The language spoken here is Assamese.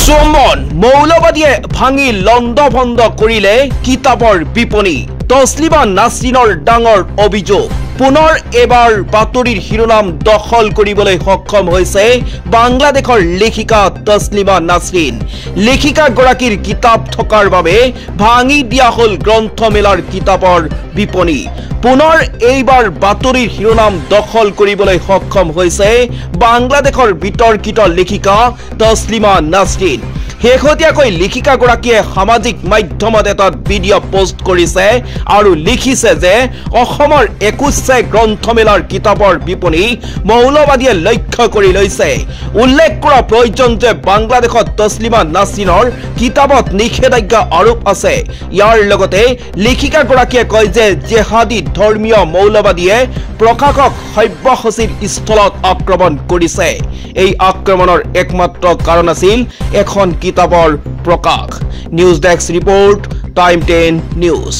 চমন মৌলবাদীয়ে ভাঙি লণ্ডভণ্ড কৰিলে কিতাপৰ বিপণী তছলিমা নাছৰিনৰ ডাঙৰ অভিযোগ পুনৰ এবাৰ বাতৰিৰ শিৰোনাম দখল কৰিবলৈ সক্ষম হৈছে বাংলাদেশৰ লেখিকা তছলিমা নাছৰিন লেখিকা গৰাকীৰ কিতাপ থকাৰ বাবে ভাঙি দিয়া হল গ্ৰন্থমেলাৰ কিতাপৰ বিপণী পুনৰ এইবাৰ বাতৰিৰ শিৰোনাম দখল কৰিবলৈ সক্ষম হৈছে বাংলাদেশৰ বিতৰ্কিত লেখিকা তছলিমা নাছৰিন শেহতীয়াকৈ লেখিকা গৰাকীয়ে সামাজিক মাধ্যমত এটা ভিডিঅ' পোষ্ট কৰিছে আৰু লিখিছে যে অসমৰ 21 গ্ৰন্থমেলাৰ কিতাপৰ বিপণী মৌলবাদীয়ে লক্ষ্য কৰি লৈছে উল্লেখ কৰা প্ৰয়োজন যে বাংলাদেশত তছলিমা নাছৰিনৰ কিতাপত নিষেধাজ্ঞা আৰোপ আছে ইয়াৰ লগতে লেখিকা গৰাকীয়ে কয় যে জেহাদী ধৰ্মীয় মৌলবাদীয়ে প্ৰকাশক সভ্যসচিৰ স্থলত আক্ৰমণ কৰিছে এই আক্ৰমণৰ একমাত্ৰ কাৰণ আছিল এখন কিতাপৰ প্ৰকাশ news desk report time 10 news